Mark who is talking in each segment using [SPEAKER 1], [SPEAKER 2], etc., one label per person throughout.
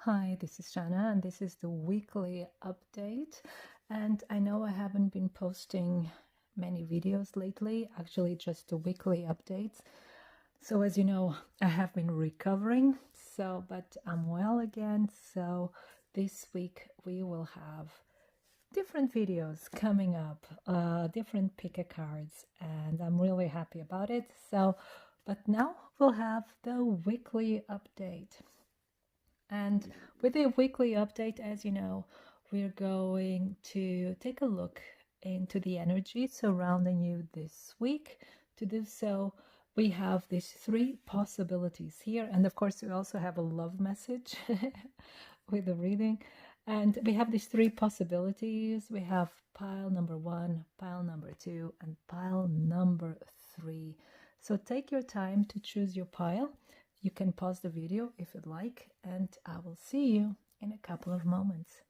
[SPEAKER 1] Hi, this is Shannah, and this is the weekly update. And I know I haven't been posting many videos lately, actually, just the weekly updates. So, as you know, I have been recovering, but I'm well again. So, this week we will have different videos coming up, different pick a cards, and I'm really happy about it. But now we'll have the weekly update. And with a weekly update, as you know, we're going to take a look into the energy surrounding you this week. To do so, we have these three possibilities here. And of course, we also have a love message with the reading. And we have these three possibilities. We have pile number 1, pile number 2, and pile number 3. So take your time to choose your pile. You can pause the video if you'd like, and I will see you in a couple of moments.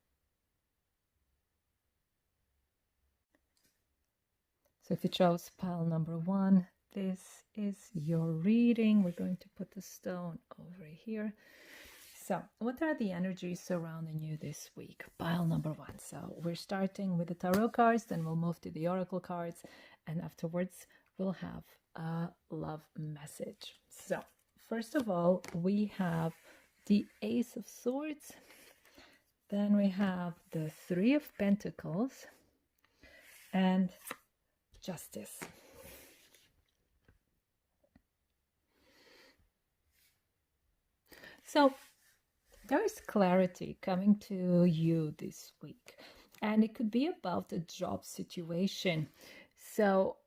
[SPEAKER 1] So if you chose pile number 1, this is your reading. We're going to put the stone over here. So what are the energies surrounding you this week? Pile number 1. So we're starting with the tarot cards, then we'll move to the oracle cards, and afterwards we'll have a love message. So first of all, we have the Ace of Swords. Then we have the Three of Pentacles and Justice. So there is clarity coming to you this week, and it could be about a job situation. So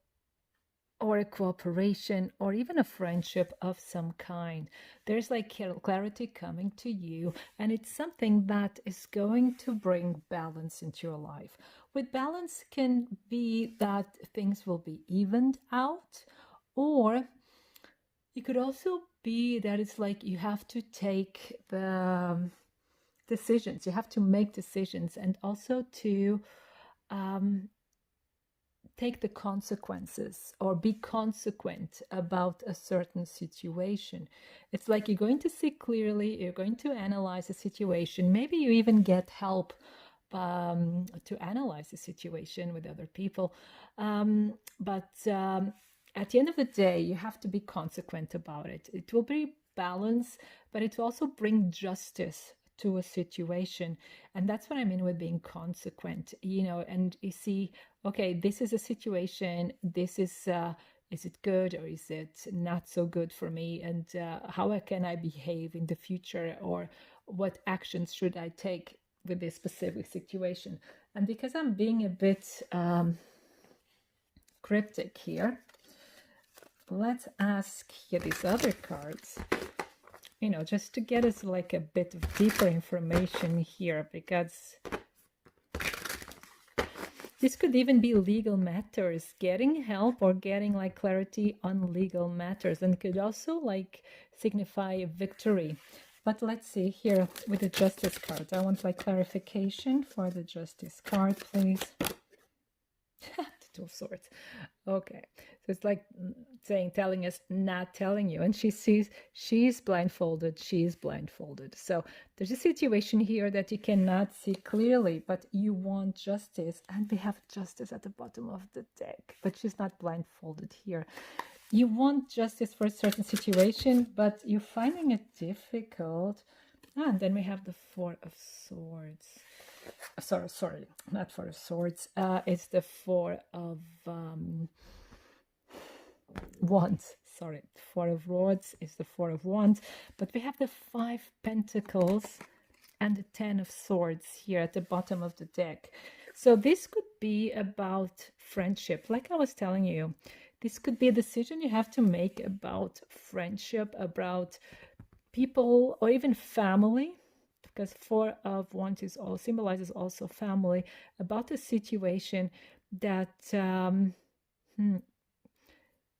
[SPEAKER 1] or a cooperation, or even a friendship of some kind. There's like clarity coming to you, and it's something that is going to bring balance into your life. With balance can be that things will be evened out, or it could also be that it's like you have to take the decisions, you have to make decisions, and also to take the consequences or be consequent about a certain situation. It's like you're going to see clearly, you're going to analyze a situation. Maybe you even get help to analyze the situation with other people. At the end of the day, you have to be consequent about it. It will be balance, but it will also bring justice to a situation. And that's what I mean with being consequent, and you see, okay, this is a situation, this is it good or is it not so good for me? And how can I behave in the future, or what actions should I take with this specific situation? And because I'm being a bit cryptic here, let's ask here these other cards, just to get us like a bit of deeper information here, because this could even be legal matters, getting help or getting like clarity on legal matters, and could also like signify a victory. But let's see here with the Justice card. I want like clarification for the Justice card, please. The Two of Swords. Okay, so it's like telling us, not telling you. And she sees she's blindfolded. So there's a situation here that you cannot see clearly, but you want justice. And we have justice at the bottom of the deck, but she's not blindfolded here. You want justice for a certain situation, but you're finding it difficult. And then we have the Four of Swords. Sorry, not Four of Swords. It's the Four of Wands. Sorry, Four of Wands is the Four of Wands. But we have the Five Pentacles and the Ten of Swords here at the bottom of the deck. So this could be about friendship. Like I was telling you, this could be a decision you have to make about friendship, about people, or even family, because Four of Wands is all symbolizes also family, about a situation that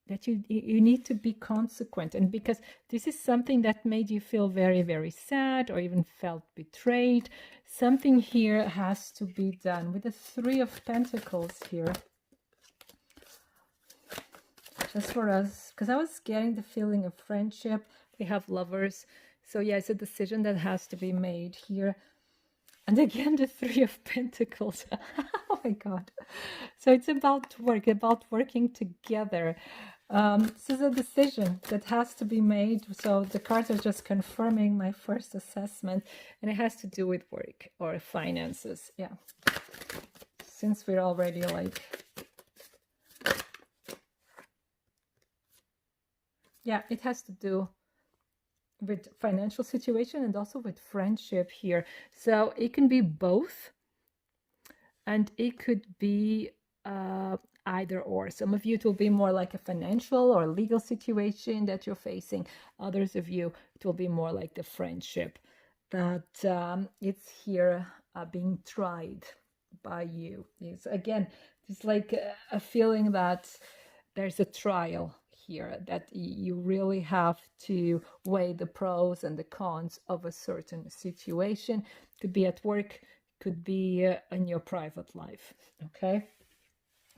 [SPEAKER 1] that you need to be consequent. And because this is something that made you feel very, very sad, or even felt betrayed, something here has to be done. With the Three of Pentacles here, just for us, because I was getting the feeling of friendship. we have Lovers. So yeah, it's a decision that has to be made here. And again, the Three of Pentacles. Oh my God. So it's about work, about working together. This is a decision that has to be made. So the cards are just confirming my first assessment, and it has to do with work or finances. Yeah. Since we're already like, yeah, it has to do with financial situation and also with friendship here. So it can be both, and it could be either or. Some of you, it will be more like a financial or legal situation that you're facing. Others of you, it will be more like the friendship that it's here being tried by you. It's again, it's like a feeling that there's a trial here, that you really have to weigh the pros and the cons of a certain situation. Could be at work, could be in your private life. Okay,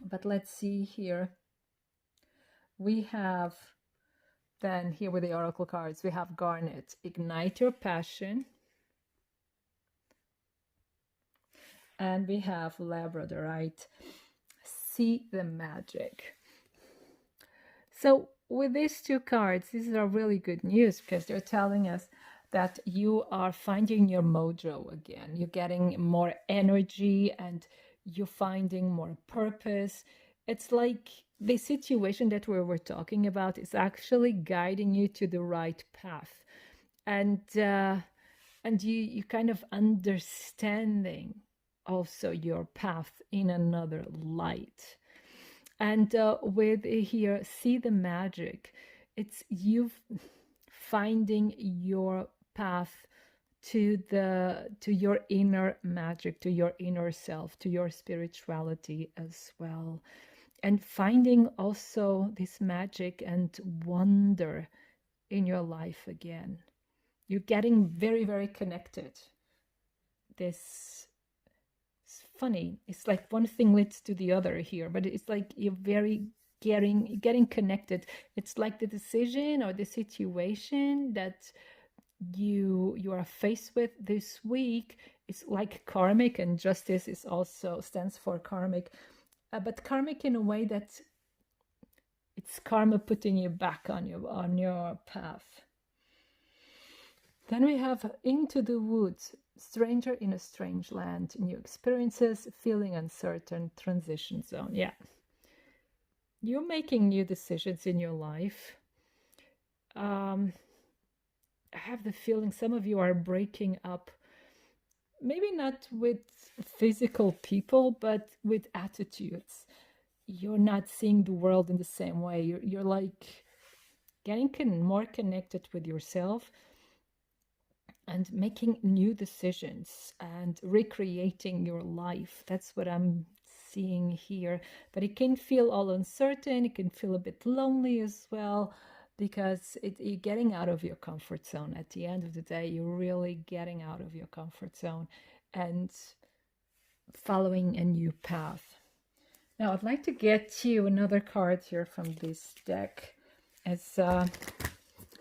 [SPEAKER 1] but let's see here. We have then here with the oracle cards, we have Garnet, ignite your passion. And we have Labradorite, see the magic. So with these two cards, these are really good news because they're telling us that you are finding your mojo again. You're getting more energy and you're finding more purpose. It's like the situation that we were talking about is actually guiding you to the right path. And you kind of understanding also your path in another light. And with here, see the magic, it's you finding your path to your inner magic, to your inner self, to your spirituality as well, and finding also this magic and wonder in your life again. You're getting very, very connected. This is funny. It's like one thing leads to the other here, but it's like you're very getting connected. It's like the decision or the situation that you are faced with this week is like karmic, and justice is also stands for karmic, but karmic in a way that it's karma putting you back on your path. Then we have into the woods, stranger in a strange land, new experiences, feeling uncertain, transition zone. Yeah, you're making new decisions in your life. I have the feeling some of you are breaking up, maybe not with physical people, but with attitudes. You're not seeing the world in the same way. You're like getting more connected with yourself and making new decisions and recreating your life. That's what I'm seeing here. But it can feel all uncertain. It can feel a bit lonely as well, because you're getting out of your comfort zone. At the end of the day, you're really getting out of your comfort zone and following a new path. Now, I'd like to get you another card here from this deck as a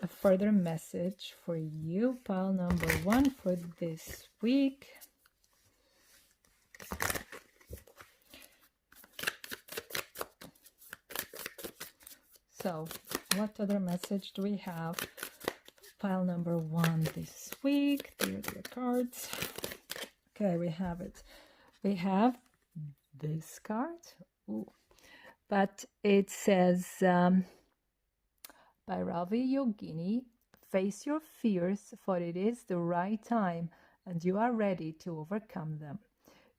[SPEAKER 1] further message for you. Pile number 1 for this week. So, what other message do we have? Pile number 1 this week. Here are the cards. Okay, we have it. We have this card. Ooh. But it says, by Ravi Yogini, face your fears, for it is the right time and you are ready to overcome them.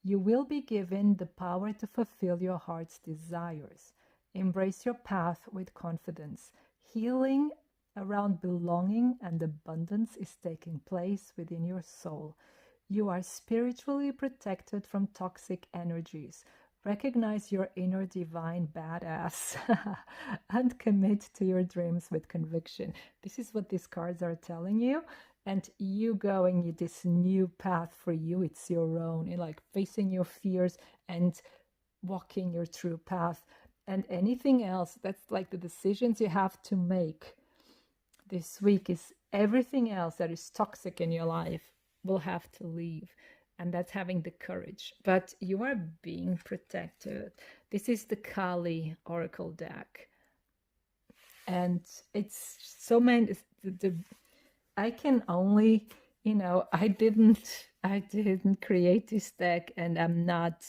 [SPEAKER 1] You will be given the power to fulfill your heart's desires. Embrace your path with confidence. Healing around belonging and abundance is taking place within your soul. You are spiritually protected from toxic energies. Recognize your inner divine badass and commit to your dreams with conviction. This is what these cards are telling you. And you going this new path for you, it's your own. You're like facing your fears and walking your true path. And anything else, that's like the decisions you have to make this week is everything else that is toxic in your life will have to leave. And that's having the courage. But you are being protected. This is the Kali Oracle deck. And it's so many, I can only, I didn't create this deck, and I'm not,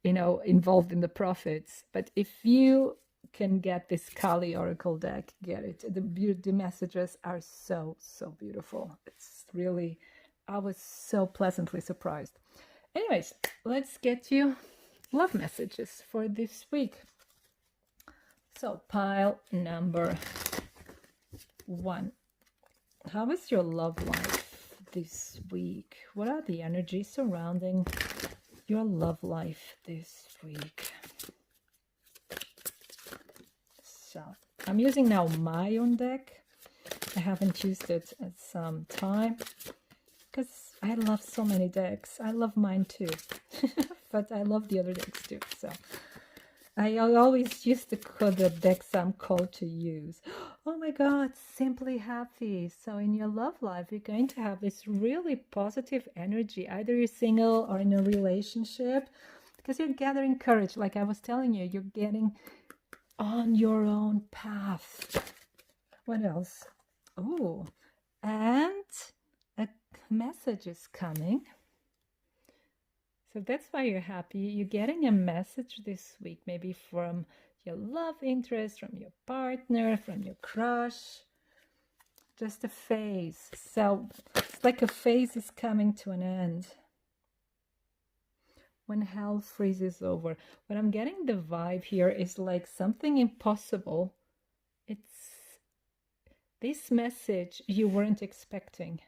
[SPEAKER 1] involved in the profits. But if you can get this Kali Oracle deck, get it. The messages are so, so beautiful. It's really, I was so pleasantly surprised. Anyways, let's get you love messages for this week. So pile number 1. How is your love life this week? What are the energies surrounding your love life this week? So I'm using now my own deck. I haven't used it at some time because I love so many decks. I love mine too, but I love the other decks too. So I always use the decks I'm called to use. Oh my God, Simply Happy. So in your love life, you're going to have this really positive energy. Either you're single or in a relationship, because you're gathering courage. Like I was telling you, you're getting on your own path. What else? Oh, and a message is coming. So that's why you're happy. You're getting a message this week, maybe from your love interest, from your partner, from your crush. Just a phase. So it's like a phase is coming to an end. When hell freezes over. What I'm getting the vibe here is like something impossible. It's this message you weren't expecting.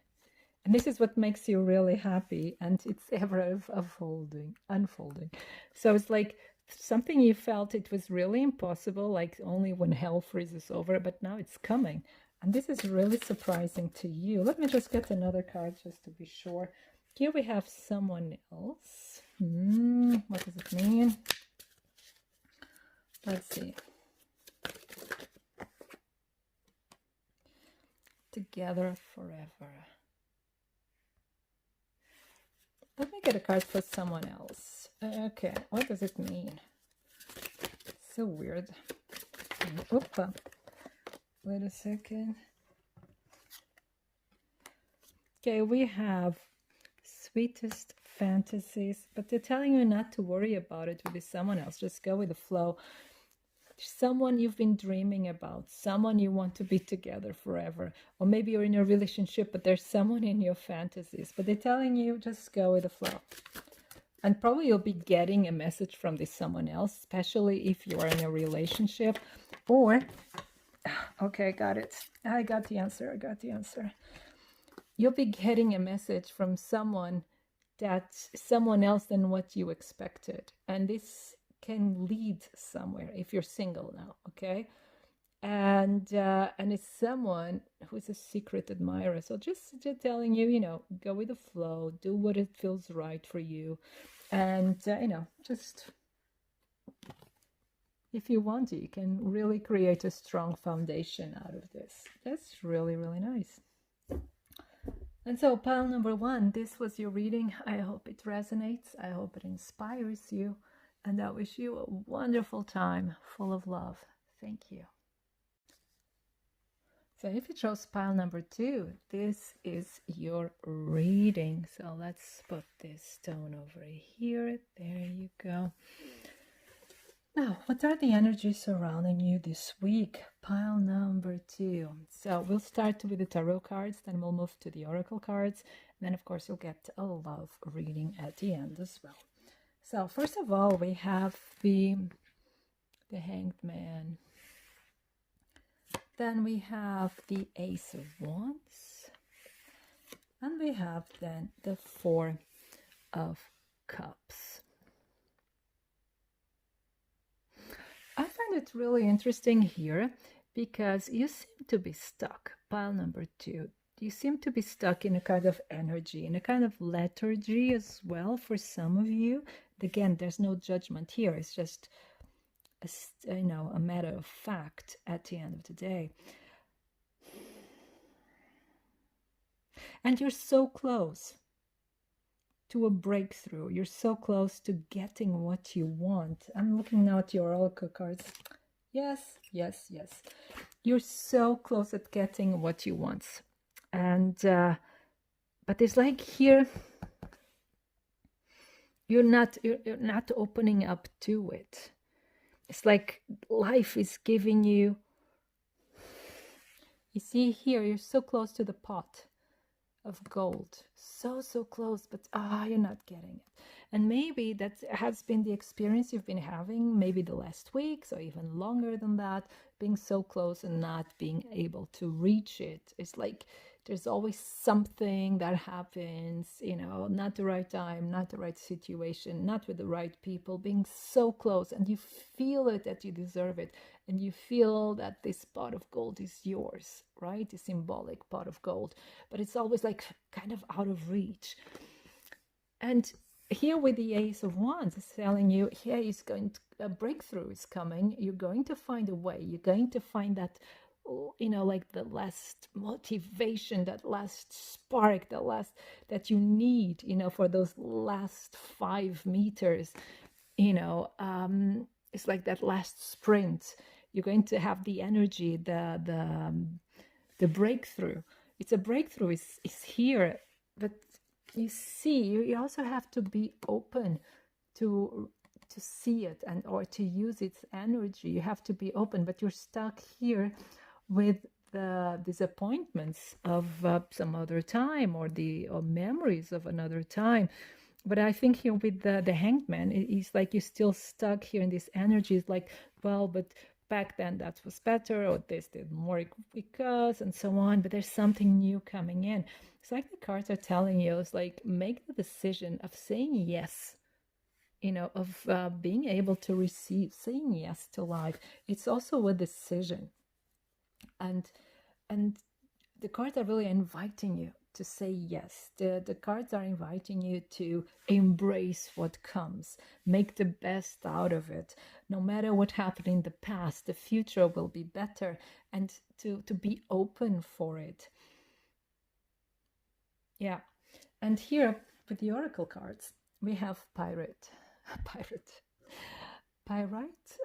[SPEAKER 1] And this is what makes you really happy, and it's ever unfolding. So it's like something you felt it was really impossible, like only when hell freezes over, but now it's coming. And this is really surprising to you. Let me just get another card just to be sure. Here we have someone else. What does it mean? Let's see. Together forever. Let me get a card for someone else. Okay, what does it mean? So weird. Oops. Wait a second. Okay, we have sweetest fantasies, but they're telling you not to worry about it with someone else. Just go with the flow. Someone you've been dreaming about, someone you want to be together forever, or maybe you're in a relationship, but there's someone in your fantasies, but they're telling you just go with the flow. And probably you'll be getting a message from this someone else, especially if you are in a relationship. Or, okay, I got it. I got the answer. You'll be getting a message from someone that's someone else than what you expected. And this can lead somewhere if you're single now, okay? And it's someone who's a secret admirer. So just telling you, go with the flow, do what it feels right for you, and just if you want to, you can really create a strong foundation out of this. That's really, really nice. And so pile number 1, this was your reading. I hope it resonates. I hope it inspires you. And I wish you a wonderful time full of love. Thank you. So if you chose pile number 2, this is your reading. So let's put this stone over here. There you go. Now, what are the energies surrounding you this week? Pile number 2. So we'll start with the tarot cards, then we'll move to the oracle cards. And then, of course, you'll get a love reading at the end as well. So first of all, we have the Hanged Man. Then we have the Ace of Wands. And we have then the Four of Cups. I find it really interesting here because you seem to be stuck. Pile number 2. You seem to be stuck in a kind of energy, in a kind of lethargy as well for some of you. Again, there's no judgment here. It's just a matter of fact at the end of the day. And you're so close to a breakthrough. You're so close to getting what you want. I'm looking now at your oracle cards. Yes, yes, yes. You're so close at getting what you want. And but it's like here you're not opening up to it. It's like life is giving you. You see here, you're so close to the pot of gold, so close, but you're not getting it. And maybe that has been the experience you've been having, maybe the last weeks or even longer than that, being so close and not being able to reach it. It's like there's always something that happens, not the right time, not the right situation, not with the right people, being so close, and you feel it that you deserve it, and you feel that this pot of gold is yours, right? The symbolic pot of gold, but it's always like kind of out of reach. And here with the Ace of Wands, it's telling you, here is a breakthrough is coming. You're going to find a way. You're going to find that, like the last motivation, that last spark, that you need, for those last 5 meters. It's like that last sprint. You're going to have the energy, the breakthrough. It's a breakthrough is here, but you see, you also have to be open to see it or to use its energy. You have to be open, but you're stuck here with the disappointments of some other time, or memories of another time. But I think here with the Hanged Man, it's like you're still stuck here in this energy. It's like, well, but back then that was better, or this didn't work because, and so on. But there's something new coming in. It's like the cards are telling you, it's like, make the decision of saying yes, of being able to receive, saying yes to life. It's also a decision. And the cards are really inviting you to say yes. The cards are inviting you to embrace what comes, make the best out of it. No matter what happened in the past, the future will be better, and to be open for it. Yeah. And here with the oracle cards, we have Pyrite.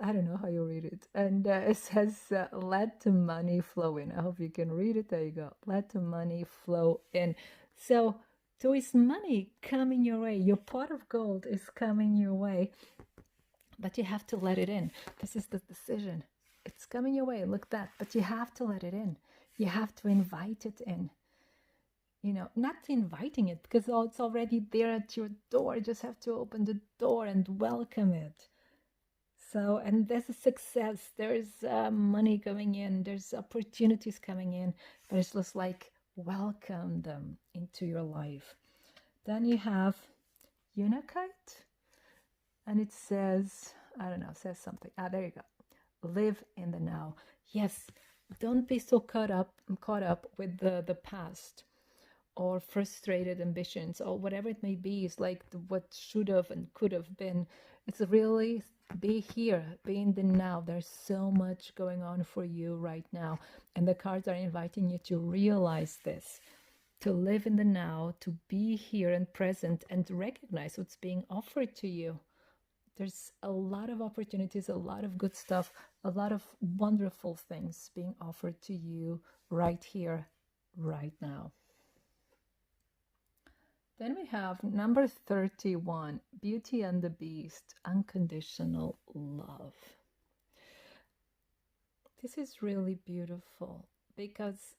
[SPEAKER 1] I don't know how you read it. And it says, let the money flow in. I hope you can read it. There you go. Let the money flow in. So there is money coming your way. Your pot of gold is coming your way, but you have to let it in. This is the decision. It's coming your way. Look that. But you have to let it in. You have to invite it in. Not inviting it, because it's already there at your door. You just have to open the door and welcome it. So, and there's a success, there's money coming in, there's opportunities coming in, but it's just like, welcome them into your life. Then you have Unakite, and it says, I don't know, says something. There you go. Live in the now. Yes, don't be so caught up with the past, or frustrated ambitions, or whatever it may be. It's like what should have and could have been. It's really, be here, be in the now. There's so much going on for you right now, and the cards are inviting you to realize this, to live in the now, to be here and present, and to recognize what's being offered to you. There's a lot of opportunities, a lot of good stuff, a lot of wonderful things being offered to you right here, right now. Then we have number 31, Beauty and the Beast, unconditional love. This is really beautiful, because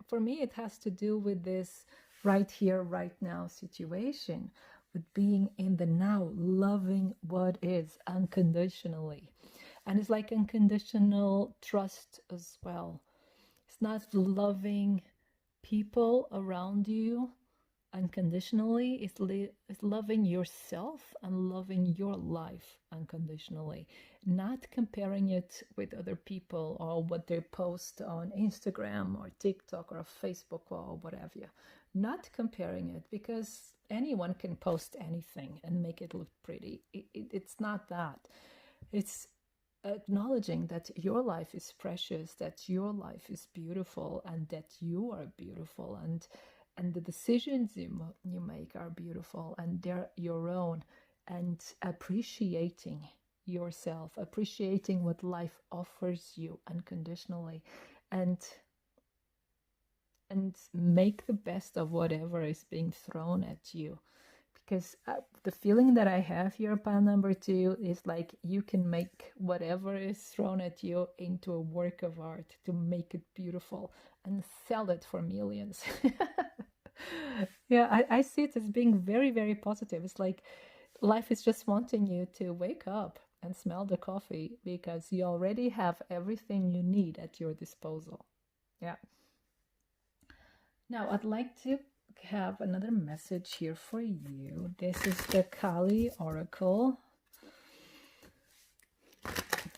[SPEAKER 1] for me, it has to do with this right here, right now situation, with being in the now, loving what is unconditionally. And it's like unconditional trust as well. It's not loving people around you unconditionally. It's loving yourself and loving your life unconditionally, not comparing it with other people or what they post on Instagram or TikTok or Facebook or what have you. Not comparing it, because anyone can post anything and make it look pretty. It's not that. It's acknowledging that your life is precious, that your life is beautiful, and that you are beautiful, and and the decisions you make are beautiful, and they're your own. And appreciating yourself, appreciating what life offers you unconditionally, and make the best of whatever is being thrown at you. Because the feeling that I have here, pile number 2, is like you can make whatever is thrown at you into a work of art, to make it beautiful and sell it for millions. Yeah, I see it as being very, very positive. It's like life is just wanting you to wake up and smell the coffee, because you already have everything you need at your disposal. Yeah. Now, I'd like to have another message here for you. This is the Kali Oracle,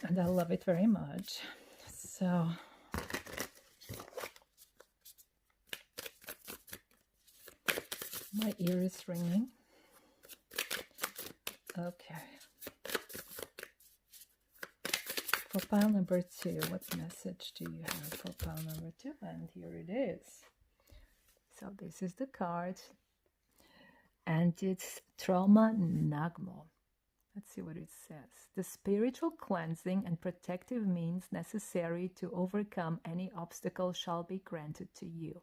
[SPEAKER 1] and I love it very much. So, my ear is ringing. Okay. For pile number 2, what message do you have for pile number 2? And here it is. So this is the card, and it's Trauma Nagmo. Let's see what it says. The spiritual cleansing and protective means necessary to overcome any obstacle shall be granted to you.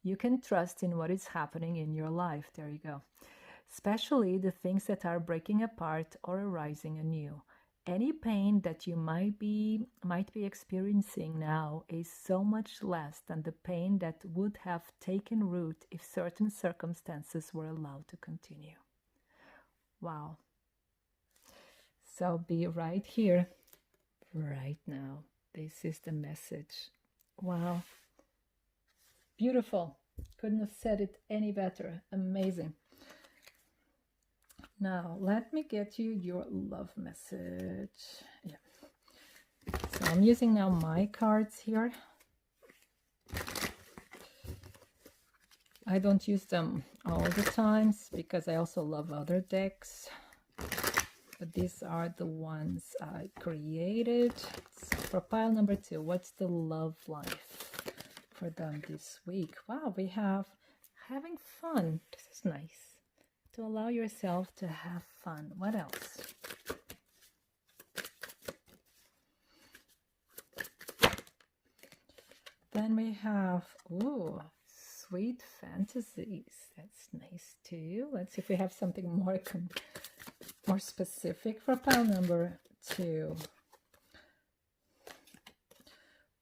[SPEAKER 1] You can trust in what is happening in your life. There you go. Especially the things that are breaking apart or arising anew. Any pain that you might be experiencing now is so much less than the pain that would have taken root if certain circumstances were allowed to continue. Wow. So be right here, right now. This is the message. Wow. Beautiful. Couldn't have said it any better. Amazing. Now, let me get you your love message. Yeah. So I'm using now my cards here. I don't use them all the times because I also love other decks. But these are the ones I created. So for pile number 2, what's the love life for them this week? Wow, we have having fun. This is nice. To allow yourself to have fun. What else? Then we have, ooh, sweet fantasies. That's nice too. Let's see if we have something more specific for pile number 2.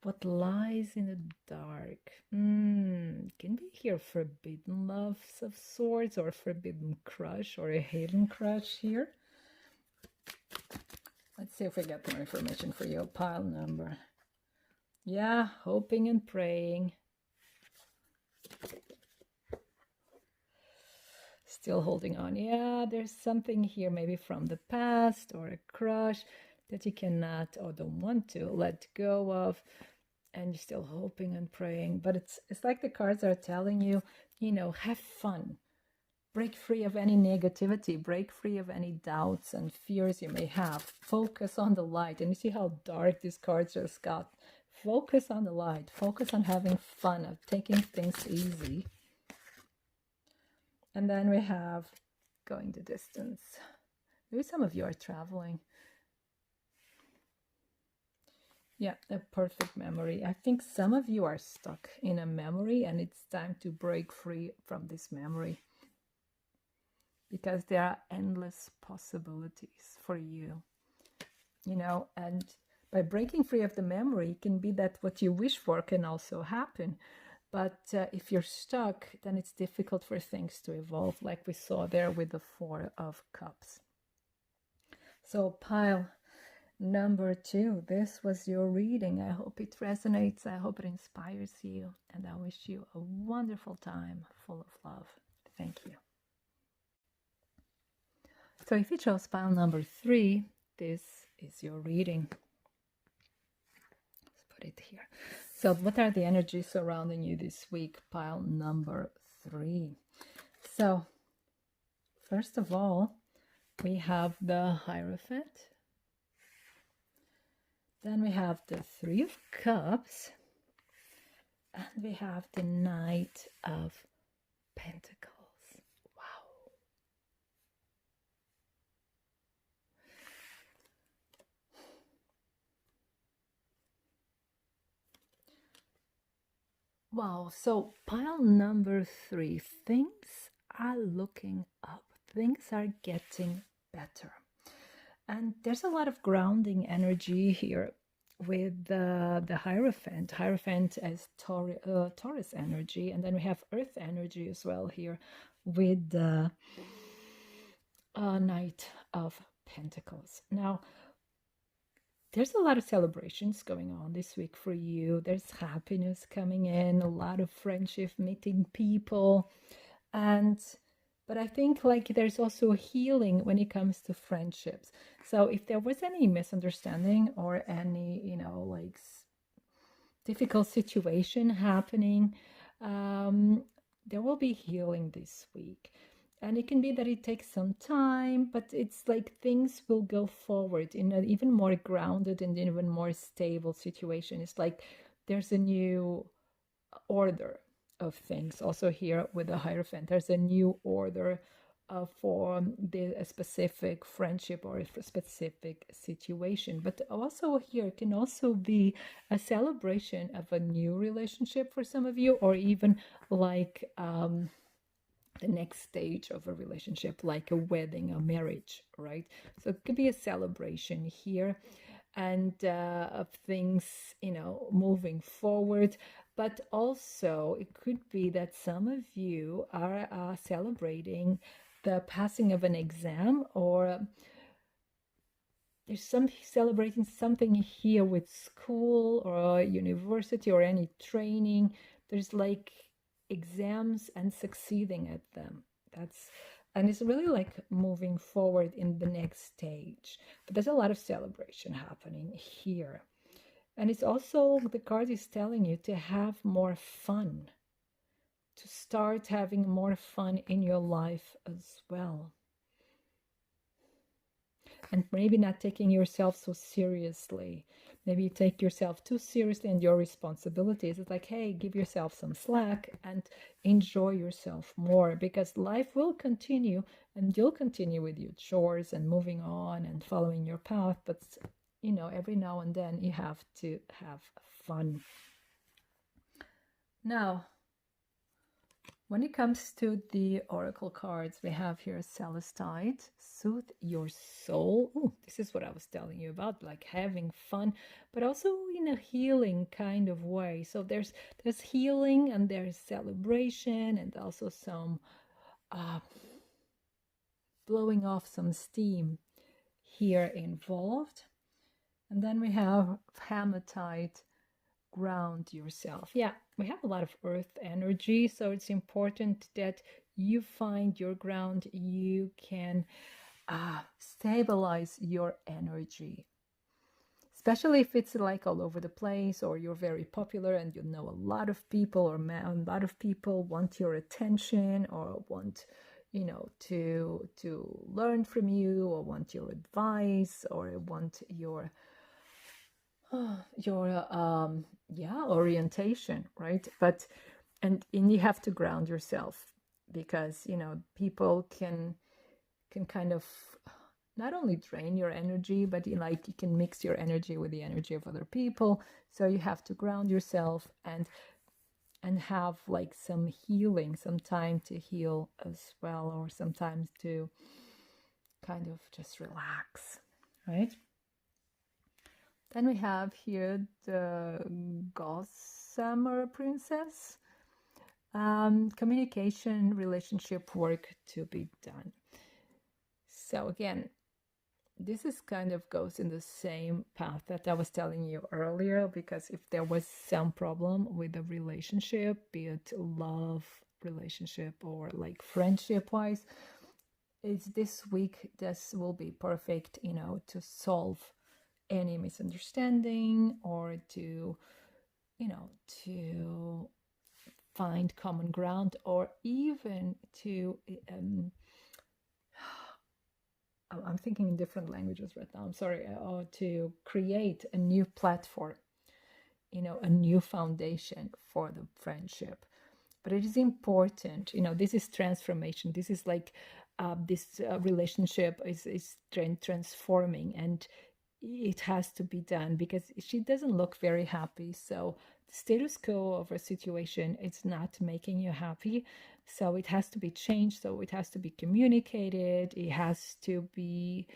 [SPEAKER 1] What lies in the dark? Can we hear forbidden loves of sorts, or forbidden crush, or a hidden crush here? Let's see if we get more information for you. Pile number. Yeah, hoping and praying. Still holding on. Yeah, there's something here maybe from the past, or a crush that you cannot or don't want to let go of. And you're still hoping and praying, but it's like the cards are telling you, have fun, break free of any negativity, break free of any doubts and fears you may have. Focus on the light. And you see how dark these cards just got. Focus on the light. Focus on having fun, of taking things easy. And then we have going the distance. Maybe some of you are traveling. Yeah, a perfect memory. I think some of you are stuck in a memory, and it's time to break free from this memory, because there are endless possibilities for you, and by breaking free of the memory, it can be that what you wish for can also happen. But if you're stuck, then it's difficult for things to evolve, like we saw there with the 4 of Cups. So pile number 2, this was your reading. I hope it resonates. I hope it inspires you. And I wish you a wonderful time full of love. Thank you. So if you chose pile number 3, this is your reading. Let's put it here. So what are the energies surrounding you this week? Pile number 3. So first of all, we have the Hierophant. Then we have the 3 of Cups, and we have the Knight of Pentacles. Wow. Wow, so pile number 3, things are looking up, things are getting better. And there's a lot of grounding energy here with the Hierophant. Hierophant as Taurus energy, and then we have Earth energy as well here with the Knight of Pentacles. Now, there's a lot of celebrations going on this week for you. There's happiness coming in, a lot of friendship, meeting people. But I think like there's also healing when it comes to friendships. So if there was any misunderstanding or any, like difficult situation happening, there will be healing this week. And it can be that it takes some time, but it's like things will go forward in an even more grounded and even more stable situation. It's like there's a new order of things. Also here with the Hierophant, there's a new order for a specific friendship or a specific situation. But also here can also be a celebration of a new relationship for some of you, or even like the next stage of a relationship, like a wedding, a marriage, right? So it could be a celebration here and of things, moving forward. But also it could be that some of you are celebrating the passing of an exam, or there's some celebrating something here with school or university or any training. There's like exams and succeeding at them. And it's really like moving forward in the next stage. But there's a lot of celebration happening here. And it's also, the card is telling you to have more fun, to start having more fun in your life as well. And maybe not taking yourself so seriously. Maybe you take yourself too seriously and your responsibilities. It's like, hey, give yourself some slack and enjoy yourself more, because life will continue and you'll continue with your chores and moving on and following your path. But, every now and then you have to have fun. Now, when it comes to the oracle cards, we have here Celestite, soothe your soul. Oh, this is what I was telling you about, like having fun, but also in a healing kind of way. So there's healing and there's celebration and also some blowing off some steam here involved. And then we have Hematite, ground yourself. Yeah, we have a lot of earth energy, so it's important that you find your ground. You can stabilize your energy, especially if it's like all over the place, or you're very popular and you know a lot of people, or a lot of people want your attention, or want to learn from you, or want your advice, or want your orientation, right? But and you have to ground yourself, because people can kind of not only drain your energy, but you can mix your energy with the energy of other people. So you have to ground yourself and have like some healing, some time to heal as well, or sometimes to kind of just relax, right? Then we have here the Gossamer Princess. Communication, relationship work to be done. So again, this is kind of goes in the same path that I was telling you earlier, because if there was some problem with the relationship, be it love relationship or like friendship wise, it's this week, this will be perfect, to solve any misunderstanding, or to find common ground, or even to I'm thinking in different languages right now, I'm sorry, or to create a new platform, a new foundation for the friendship, but it is important. This is transformation. This is like this relationship is transforming, and it has to be done because she doesn't look very happy. So the status quo of a situation, it's not making you happy. So it has to be changed. So it has to be communicated. It has to be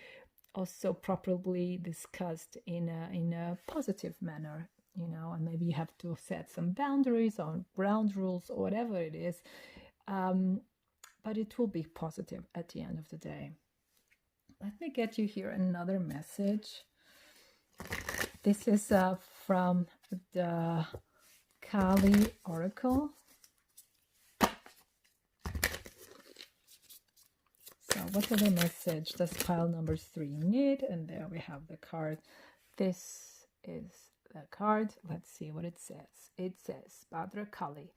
[SPEAKER 1] also properly discussed in a positive manner, and maybe you have to set some boundaries or ground rules or whatever it is. But it will be positive at the end of the day. Let me get you here another message. This is from the Kali Oracle. So what other message does pile number 3 need? And there we have the card. This is the card. Let's see what it says. It says, Bhadra Kali,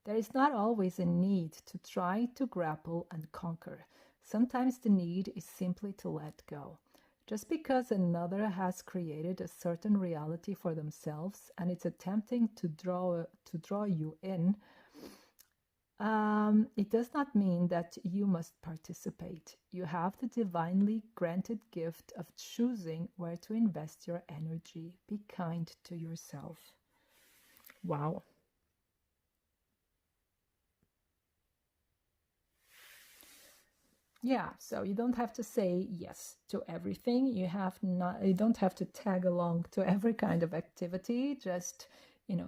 [SPEAKER 1] there is not always a need to try to grapple and conquer. Sometimes the need is simply to let go. Just because another has created a certain reality for themselves and it's attempting to draw you in, it does not mean that you must participate. You have the divinely granted gift of choosing where to invest your energy. Be kind to yourself. Wow. Yeah, so you don't have to say yes to everything. You don't have to tag along to every kind of activity, just,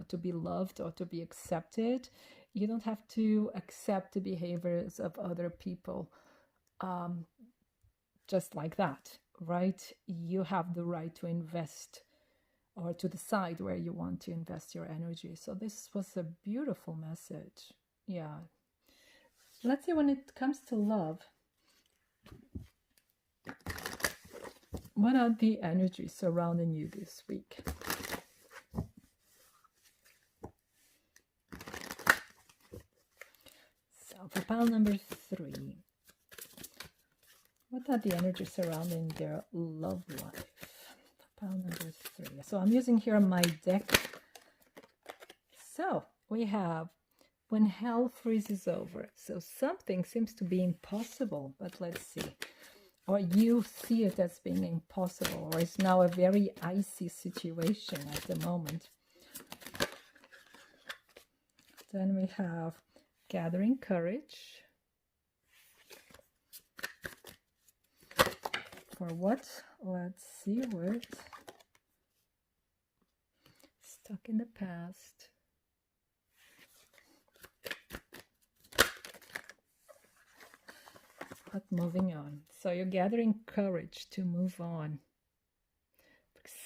[SPEAKER 1] to be loved or to be accepted. You don't have to accept the behaviors of other people just like that, right? You have the right to invest or to decide where you want to invest your energy. So this was a beautiful message. Yeah. Let's see, when it comes to love, what are the energies surrounding you this week? So for pile number 3, what are the energies surrounding their love life? For pile number 3. So I'm using here my deck. So we have when hell freezes over. So something seems to be impossible, but let's see. Or you see it as being impossible, or it's now a very icy situation at the moment. Then we have gathering courage. For what? Let's see what. Stuck in the past. But moving on. So you're gathering courage to move on.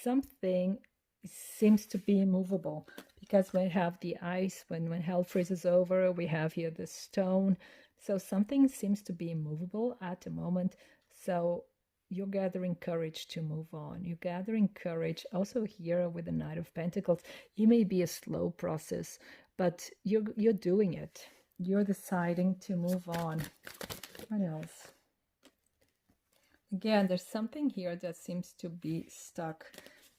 [SPEAKER 1] Something seems to be immovable, because we have the ice, when hell freezes over, we have here the stone. So something seems to be immovable at the moment. So you're gathering courage to move on. You're gathering courage also here with the Knight of Pentacles. It may be a slow process, but you're doing it. You're deciding to move on. What else? Again, there's something here that seems to be stuck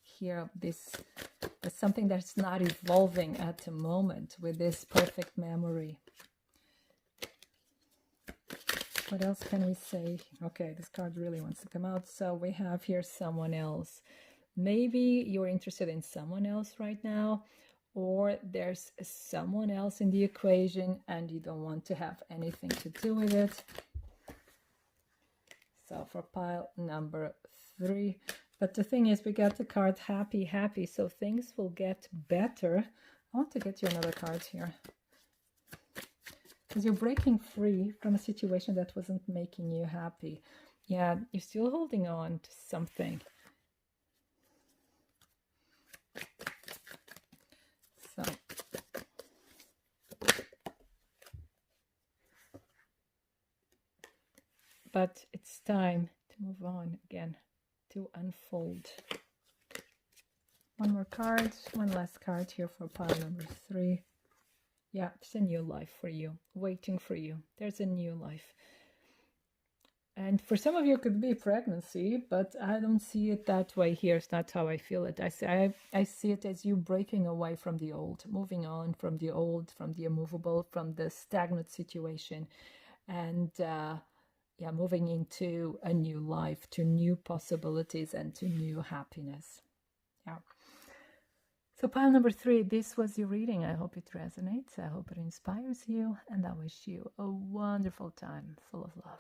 [SPEAKER 1] here. There's something that's not evolving at the moment with this perfect memory. What else can we say? Okay, this card really wants to come out. So we have here someone else. Maybe you're interested in someone else right now, or there's someone else in the equation and you don't want to have anything to do with it. So for pile number 3, but the thing is, we got the card happy, happy, so things will get better. I want to get you another card here, because you're breaking free from a situation that wasn't making you happy. Yeah, you're still holding on to something. So but it's time to move on again, to unfold. One more card, one last card here for pile number 3. Yeah, it's a new life for you, waiting for you. There's a new life. And for some of you, it could be pregnancy, but I don't see it that way here. It's not how I feel it. I see it as you breaking away from the old, moving on from the old, from the immovable, from the stagnant situation, and yeah, moving into a new life, to new possibilities and to new happiness. Yeah. So pile number 3, this was your reading. I hope it resonates. I hope it inspires you, and I wish you a wonderful time full of love.